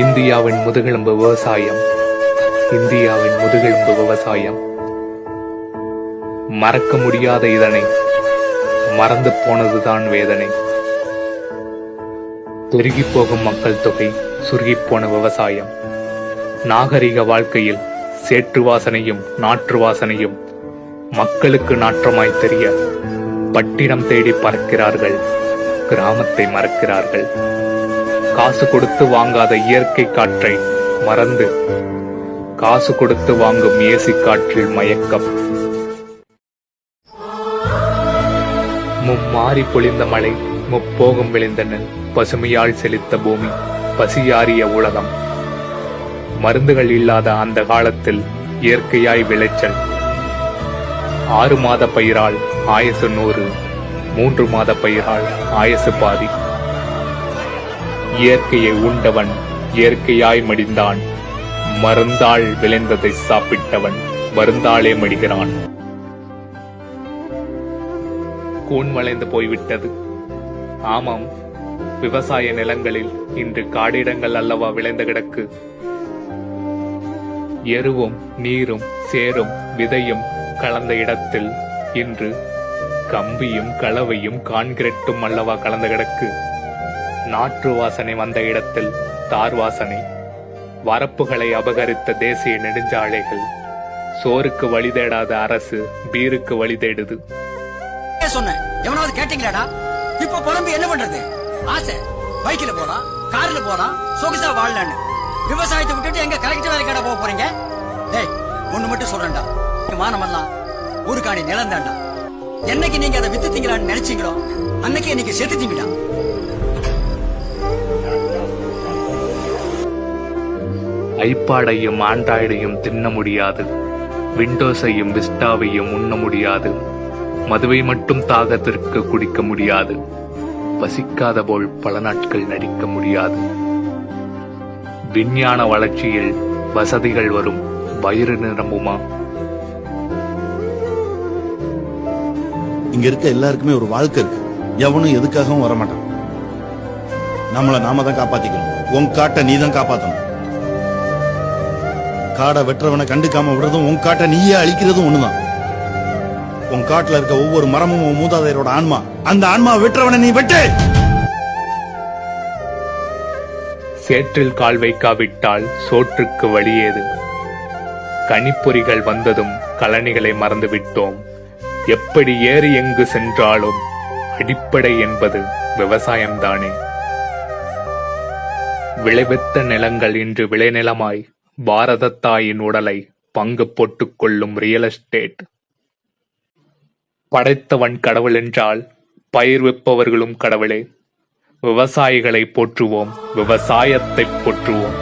இந்தியாவின் முதுகெலும்பு விவசாயம். இந்தியாவின் முதுகெலும்பு விவசாயம். மறக்க முடியாத இதனை மறந்து போனதுதான் வேதனை. பெருகி போகும் மக்கள் தொகை, சுருகிப்போன விவசாயம். நாகரிக வாழ்க்கையில் சேற்று வாசனையும் நாற்று வாசனையும் மக்களுக்கு நாற்றமாய் தெரிய பட்டினம் தேடி பறக்கிறார்கள், கிராமத்தை மறக்கிறார்கள். காசு கொடுத்து வாங்காத இயற்கை காற்றை மறந்து காசு கொடுத்து வாங்கும் ஏசி காற்றில் மயக்கம். மும்மாறி பொழிந்த மழை, முப்போகம் விளைந்த நெல், பசுமையால் செழித்த பூமி, பசியாறிய உலகம். மருந்துகள் இல்லாத அந்த காலத்தில் இயற்கையாய் விளைச்சல். 6 மாத பயிரால் ஆயசு 100, 3 மாத பயிரால் ஆயசு பாதி. இயற்கையை உண்டவன் இயற்கையாய் மடிந்தான், மருந்தாள் விளைந்ததை சாப்பிட்டவன் மருந்தாளே மடிகிறான். கூன் வளைந்து போய்விட்டது. ஆமாம், விவசாய நிலங்களில் இன்று காடிடங்கள் அல்லவா விளைந்து கிடக்கு. எருவும் நீரும் சேரும் விதையும் கலந்த இடத்தில் இன்று கம்பியும் கலவையும் கான்கிரீட்டும் அல்லவா கலந்து கிடக்கு. நாற்று வாசனை வந்த இடத்தில் தார் வாசனை. வரப்புகளை அபகரித்த தேசிய நெடுஞ்சாலைகள். சோருக்கு வழி தேடாத அரசு பீருக்கு வழி தேடுது. சொன்னேன், எவனாவது கேட்டீங்களாடா? இப்ப புலம்பி என்ன பண்றது? ஆசை பைக்ல போலாம், கார்ல போலாம், சொகுசா வாழலான்னு. விவசாயத்தை விட்டுட்டு எங்க கலெக்டர் வேலைக்காட போக போறீங்க? டேய், ஒண்ணு மட்டும் சொல்றேன்டா, மானமெல்லாம் ஒரு காணி நிலம் தாண்டா. என்னைக்கு நீங்க அதை வித்துட்டீங்களான்னு நினைச்சீங்களோ அன்னைக்கு இன்னைக்கு செத்துட்டீங்கடா. ஐபாடையும் ஆண்ட்ராய்டையும் தின்ன முடியாது, விண்டோஸையும் விஸ்டாவையும் உண்ண முடியாது, மதுவை மட்டும் தாகத்திற்கு குடிக்க முடியாது, பசிக்காத போல் பல நாட்கள் நடிக்க முடியாது. விஞ்ஞான வளர்ச்சியில் வசதிகள் வரும், வயிறு நிரம்புமா? இங்க இருக்க எல்லாருக்குமே ஒரு வாழ்க்கை இருக்கு. எவனும் எதுக்காகவும் வரமாட்டான். நம்மள நாம தான் காப்பாத்திக்கணும். உன் காட்டை நீ தான் காப்பாத்தணும். காடை வெட்டுறவனை கண்டுக்காம விடுறதும் உன் காட்டை நீயே அழிக்கிறதும் ஒண்ணுதான். உன் காட்டுல இருக்க ஒவ்வொரு மரமும் உன் மூதாதையரோட ஆன்மா. அந்த ஆன்மா வெட்டுறவனை நீ வெட்டு. சேற்றில் கால் வைக்காவிட்டால் சோற்றுக்கு வழியேது. கனிப்பொறிகள் வந்ததும் கழனிகளை மறந்துவிட்டோம். எப்படி ஏறி எங்கு சென்றாலும் அடிப்படை என்பது விவசாயம்தானே. விளைவித்த நிலங்கள் இன்று விளைநிலமாய் பாரத தாயின் உடலை பங்கு போட்டுக் கொள்ளும் ரியல் எஸ்டேட். படைத்தவன் கடவுள் என்றால் பயிர் விற்பவர்களும் கடவுளே. விவசாயிகளை போற்றுவோம், விவசாயத்தை போற்றுவோம்.